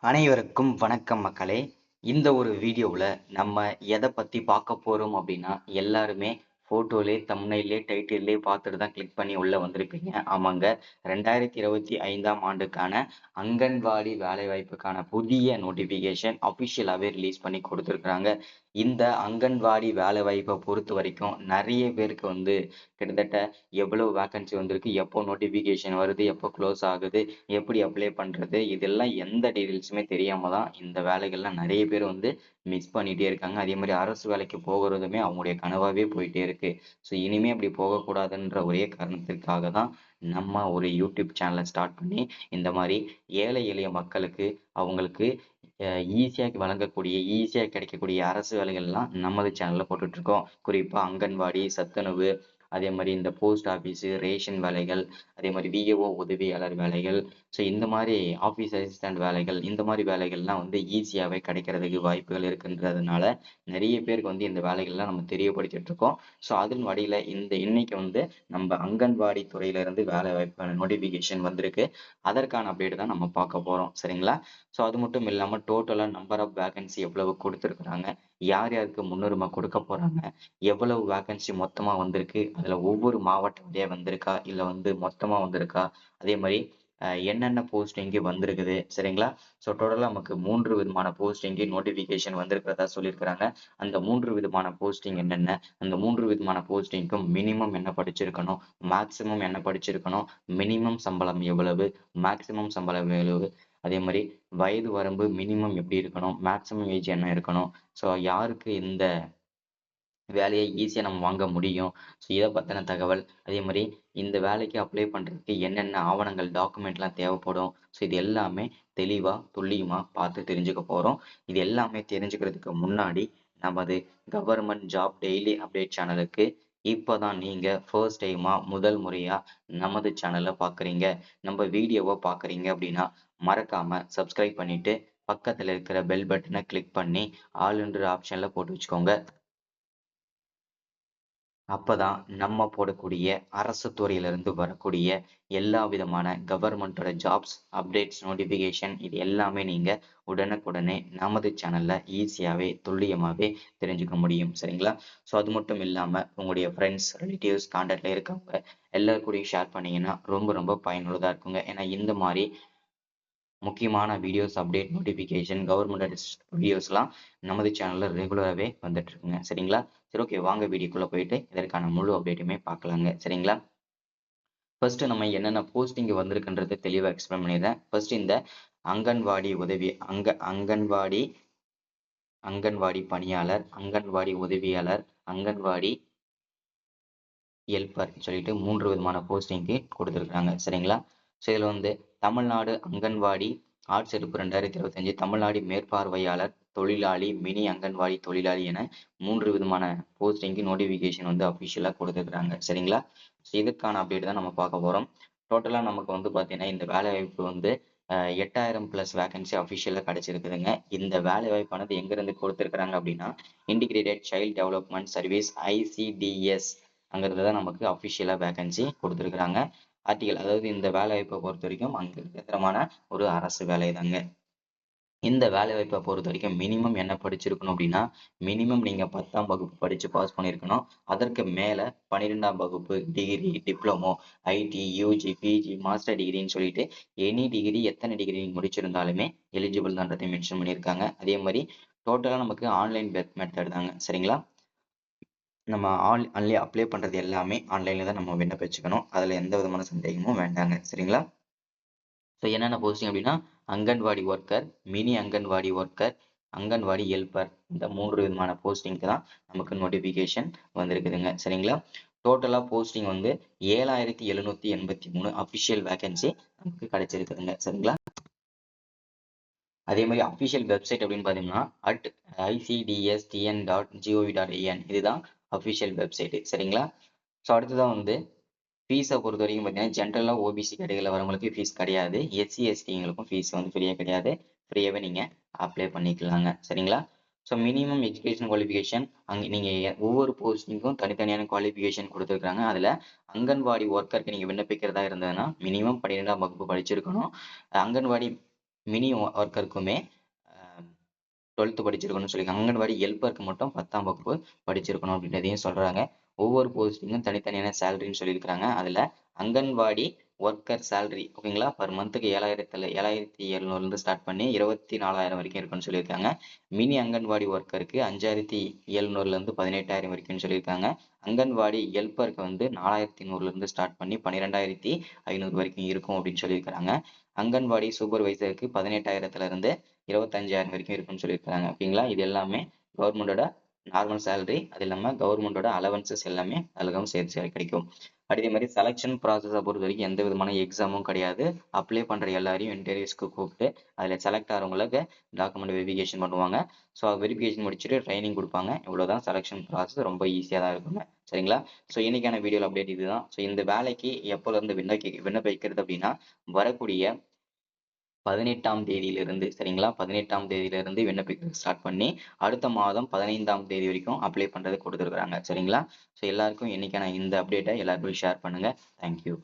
அனைவருக்கும் வணக்கம் மக்களே. இந்த ஒரு வீடியோவுல நம்ம எத பத்தி பார்க்க போறோம் அப்படின்னா, எல்லாருமே ஃபோட்டோலே, தம்ப்நெயில்லே, டைட்டில்லே பார்த்துட்டு தான் கிளிக் பண்ணி உள்ள வந்திருப்பீங்க. ஆமாங்க. 2025ஆம் ஆண்டுக்கான அங்கன்வாடி வேலைவாய்ப்புக்கான புதிய நோட்டிஃபிகேஷன் அஃபிஷியலாவே ரிலீஸ் பண்ணி குடுத்துருக்காங்க. இந்த அங்கன்வாடி வேலைவாய்ப்ப பொறுத்தவரைக்கும் நெறைய பேருக்கு கிட்டத்தட்ட எவ்வளவு வேக்கன்சி வந்திருக்கு, எப்போ நோட்டிஃபிகேஷன் வருது, எப்போ குளோஸ் ஆகுது, எப்படி அப்ளை பண்றது, இதெல்லாம் எந்த டீட்டெயில்ஸுமே தெரியாம தான் இந்த வேலைகள்லாம் நெறைய பேர் மிஸ் பண்ணிட்டே இருக்காங்க. அதே மாரி அரசு வேலைக்கு போகுறதுமே அவங்களுடைய கனவாவே போயிட்டே இருக்கு. ஸோ இனிமே அப்படி போகக்கூடாதுன்ற ஒரே காரணத்திற்காக தான் நம்ம ஒரு யூடியூப் சேனல ஸ்டார்ட் பண்ணி, இந்த மாரி ஏழை எளிய மக்களுக்கு அவங்களுக்கு அ ஈஸியா வழங்கக்கூடிய, ஈஸியா கிடைக்கக்கூடிய அரசு வேலைகள்லாம் நமது சேனல்ல போட்டுட்ருக்கோம். குறிப்பா அங்கன்வாடி, சத்துணவு, அதே மாரி இந்த போஸ்ட் ஆஃபீஸு, ரேஷன் வேலைகள், அதே மாரி விஏஓ உதவியாளர் வேலைகள், ஸோ இந்த மாரி ஆஃபீஸ் அசிஸ்டன்ட் வேலைகள், இந்த மாரி வேலைகள்லாம் ஈஸியாவே கிடைக்கிறதுக்கு வாய்ப்புகள் இருக்குன்றதுனால, நெறைய பேருக்கு இந்த வேலைகள்லாம் நம்ம தெரியப்படுத்திட்டு இருக்கோம். ஸோ அதன் வழியில இன்னைக்கு நம்ம அங்கன்வாடி துறையில இருந்து வேலை வாய்ப்பான நோட்டிஃபிகேஷன் வந்திருக்கு. அதற்கான அப்டேட் தான் நம்ம பார்க்க போறோம். சரிங்களா? ஸோ அது மட்டும் இல்லாம டோட்டலா நம்பர் ஆஃப் வேக்கன்சி எவ்வளவு குடுத்துருக்காங்க, யார் யாருக்கு முன்னுரிமை குடுக்க போறாங்க, எவ்வளவு வேக்கன்சி மொத்தமா வந்திருக்கு, அதுல ஒவ்வொரு மாவட்ட வாரியா வந்திருக்கா, இல்ல மொத்தமா வந்திருக்கா, அதே மாரி என்னென்ன போஸ்டிங்கு வந்திருக்குது. சரிங்களா? ஸோ டோட்டலா நமக்கு 3 விதமான போஸ்டிங்கு நோட்டிஃபிகேஷன் வந்திருக்கிறதா சொல்லியிருக்கிறாங்க. அந்த 3 விதமான போஸ்டிங் என்னென்ன, அந்த 3 விதமான போஸ்டிங்க்கும் மினிமம் என்ன படிச்சிருக்கணும், மேக்ஸிமம் என்ன படிச்சிருக்கணும், மினிமம் சம்பளம் எவ்வளவு, மேக்ஸிமம் சம்பளம் எவ்வளவு, அதே மாரி வயது வரம்பு மினிமம் எப்படி இருக்கணும், மேக்ஸிமம் ஏஜ் என்ன இருக்கணும், ஸோ யாருக்கு இந்த வேலையை ஈஸியா நம்ம வாங்க முடியும். ஸோ இத பத்தின தகவல், அதே மாரி இந்த வேலைக்கு அப்ளை பண்றதுக்கு என்னென்ன ஆவணங்கள், டாக்குமெண்ட்லாம் தேவைப்படும். ஸோ இது எல்லாமே தெளிவா, துல்லியமா பார்த்து தெரிஞ்சுக்க போறோம். இது எல்லாமே தெரிஞ்சுக்கிறதுக்கு முன்னாடி நமது கவர்மெண்ட் ஜாப் டெய்லி அப்டேட் சேனலுக்கு இப்பதான் நீங்க ஃபர்ஸ்ட் டைமா முதல் முறையா நமது சேனல பார்க்குறீங்க. நம்ம வீடியோவ பார்க்குறீங்க அப்படின்னா, மறக்காம சப்ஸ்கிரைப் பண்ணிட்டு பக்கத்துல இருக்கிற பெல் பட்டன கிளிக் பண்ணி ஆல்ன்ற ஆப்ஷன்ல போட்டு வச்சுக்கோங்க. அப்பதான் நம்ம போடக்கூடிய அரசு துறையிலிருந்து வரக்கூடிய எல்லா விதமான கவர்மெண்டோட ஜாப்ஸ், அப்டேட்ஸ், நோட்டிஃபிகேஷன் இது எல்லாமே நீங்க உடனுக்குடனே நமது சேனல்ல ஈஸியாவே, துல்லியமாவே தெரிஞ்சுக்க முடியும். சரிங்களா? ஸோ அது மட்டும் இல்லாம உங்களுடைய ஃப்ரெண்ட்ஸ், ரிலேட்டிவ்ஸ், கான்டாக்ட்ல இருக்கவங்க எல்லார் கூடயும் ஷேர் பண்ணீங்கன்னா ரொம்ப ரொம்ப பயனுள்ளதா இருக்குங்க. ஏன்னா இந்த மாரி முக்கியமான வீடியோஸ், அப்டேட், நோட்டிஃபிகேஷன், கவர்மெண்ட் வீடியோஸ்லாம் நமது சேனல்ல ரெகுலராவே வந்துட்டு இருக்குங்க. சரிங்களா? சரி, ஓகே, வாங்க வீடியோக்குள்ள போயிட்டு இதற்கான முழு அப்டேட்டுமே பார்க்கலாங்க. சரிங்களா? ஃபர்ஸ்ட் நம்ம என்னென்ன போஸ்டிங் வந்திருக்குன்றத தெளிவா எக்ஸ்பிளைன் பண்ணிடுறேன். ஃபர்ஸ்ட் இந்த அங்கன்வாடி உதவி அங்கன்வாடி அங்கன்வாடி பணியாளர், அங்கன்வாடி உதவியாளர், அங்கன்வாடி ஹெல்ப்பர் சொல்லிட்டு 3 விதமான போஸ்டிங்க்கு குடுத்துருக்காங்க. சரிங்களா? ஸோ இதுல தமிழ்நாடு அங்கன்வாடி ஆட்செடுப்பு 2025, தமிழ்நாடு மேற்பார்வையாளர் தொழிலாளி, மினி அங்கன்வாடி தொழிலாளி என 3 விதமான போஸ்டிங்க்கு நோட்டிஃபிகேஷன் அஃபிஷியலா குடுத்துருக்காங்க. சரிங்களா? ஸோ இதுக்கான அப்டேட் தான் நம்ம பார்க்க போறோம். டோட்டலா நமக்கு பார்த்தீங்கன்னா, இந்த வேலைவாய்ப்பு 8000 பிளஸ் வேக்கன்சி அஃபிஷியலா கிடைச்சிருக்குதுங்க. இந்த வேலைவாய்ப்பானது எங்கிருந்து குடுத்துருக்காங்க அப்படின்னா, integrated child development service ICDS அங்கிருந்து தான் நமக்கு அஃபிஷியலா வேக்கன்சி குடுத்துருக்காங்க. ஆர்டிகல், அதாவது இந்த வேலைவாய்ப்பை பொறுத்தவரைக்கும் அங்கீகரித்தமான ஒரு அரசு வேலை தாங்க. இந்த வேலைவாய்ப்பை பொறுத்தவரைக்கும் மினிமம் என்ன படிச்சிருக்கணும் அப்படின்னா, மினிமம் நீங்க 10ஆம் வகுப்பு படிச்சு பாஸ் பண்ணியிருக்கணும். அதற்கு மேல 12ஆம் வகுப்பு, degree, diploma, IT, UG, PG, master டிகிரின்னு சொல்லிட்டு எனி டிகிரி, எத்தனை டிகிரி நீங்க முடிச்சிருந்தாலுமே எலிஜிபிள் தான்றதை மென்ஷன் பண்ணியிருக்காங்க. அதே மாரி டோட்டலா நமக்கு ஆன்லைன் மெத்தட் தாங்க. சரிங்களா? நம்ம ஆன்லைன்லயே அப்ளை பண்றது எல்லாமே ஆன்லைன்ல தான் நம்ம விண்ணப்பிச்சுக்கணும். அதுல எந்த விதமான சந்தேகமும் வேண்டாங்க. சரிங்களா? ஸோ என்னென்ன போஸ்டிங் அப்படின்னா, anganwadi worker, mini anganwadi worker, anganwadi helper, இந்த 3 விதமான போஸ்டிங்க்கு தான் நமக்கு நோட்டிஃபிகேஷன் வந்திருக்குதுங்க. சரிங்களா? டோட்டலா போஸ்டிங் 7783 அஃபிஷியல் வேக்கன்சி நமக்கு கிடைச்சிருக்குதுங்க. சரிங்களா? அதே மாரி அஃபிஷியல் வெப்சைட் அப்படின்னு பார்த்தீங்கன்னா, icdstn.gov.in இதுதான் அஃபிஷியல் வெப்சைட். சரிங்களா? ஸோ அடுத்ததா ஃபீஸ பொறுத்தவரைக்கும் பார்த்தீங்கன்னா, ஜென்ரலா ஓபிசி கேட்டகரில வரவங்களுக்கு ஃபீஸ் கிடையாது. எஸ்சி, எஸ்டிங்களுக்கும் ஃபீஸ் ஃப்ரீயா கிடையாது. ஃப்ரீயாவே நீங்க அப்ளை பண்ணிக்கலாங்க. சரிங்களா? ஸோ மினிமம் எஜுகேஷன் குவாலிஃபிகேஷன் நீங்க ஒவ்வொரு போஸ்டிங்க்கும் தனித்தனியான குவாலிஃபிகேஷன் குடுத்துருக்காங்க. அதுல அங்கன்வாடி ஒர்க்கருக்கு நீங்க விண்ணப்பிக்கிறதா இருந்ததுன்னா, மினிமம் 12ஆம் வகுப்பு படிச்சிருக்கணும். அங்கன்வாடி மினி ஒர்க்கருக்குமே 12th படிச்சிருக்கணும்னு சொல்லியிருக்காங்க. அங்கன்வாடி ஹெல்ப்பருக்கு மட்டும் 10ஆம் வகுப்பு படிச்சிருக்கணும் அப்படின்றதையும் சொல்றாங்க. ஒவ்வொரு போஸ்டிங்கும் தனித்தனியான சேலரின்னு சொல்லியிருக்கிறாங்க. அதுல அங்கன்வாடி ஒர்க்கர் சேலரி ஓகேங்களா, பர் மந்த்துக்கு 7,700 ஸ்டார்ட் பண்ணி 24,000 வரைக்கும் இருக்குன்னு சொல்லியிருக்காங்க. மினி அங்கன்வாடி ஒர்க்கருக்கு 5,700 18,000 வரைக்கும்னு சொல்லியிருக்காங்க. அங்கன்வாடி ஹெல்ப்பருக்கு வந்து 4,100 ஸ்டார்ட் பண்ணி 12,500 வரைக்கும் இருக்கும் அப்படின்னு சொல்லியிருக்காங்க. அங்கன்வாடி சூப்பர்வைசருக்கு 18,000 25,000 வரைக்கும் இருக்குன்னு சொல்லியிருக்காங்க. ஓகேங்களா, இது எல்லாமே கவர்மெண்டோட நார்மல் சேலரி. அது இல்லாம கவர்மெண்டோட அலவன்சஸ் எல்லாமே அதுலவும் சேர்த்து கிடைக்கும். அதே மாதிரி செலக்ஷன் ப்ராசஸை பொறுத்த வரைக்கும் எந்த விதமான எக்ஸாமும் கிடையாது. அப்ளை பண்ற எல்லாரையும் இன்டர்வியூஸ்க்கு கூப்பிட்டு அதில் செலக்ட் ஆகிறவங்களுக்கு டாக்குமெண்ட் வெரிஃபிகேஷன் பண்ணுவாங்க. ஸோ வெரிஃபிகேஷன் முடிச்சுட்டு ட்ரைனிங் கொடுப்பாங்க. இவ்வளோதான் செலக்ஷன் ப்ராசஸ், ரொம்ப ஈஸியாக தான் இருக்குங்க. சரிங்களா, ஸோ இன்னைக்கான வீடியோ அப்டேட் இதுதான். ஸோ இந்த வேலைக்கு எப்போல இருந்து விண்ணப்பிக்கிறது அப்படின்னா வரக்கூடிய 18ஆம் தேதியிலிருந்து, சரிங்களா, 18ஆம் தேதியிலிருந்து விண்ணப்பிக்க ஸ்டார்ட் பண்ணி அடுத்த மாதம் 15ஆம் தேதி வரைக்கும் அப்ளை பண்றது கொடுத்துருக்காங்க. சரிங்களா, ஸோ எல்லாருக்கும் இன்னைக்கான இந்த அப்டேட்டை எல்லாருக்கும் ஷேர் பண்ணுங்க. தேங்க்யூ.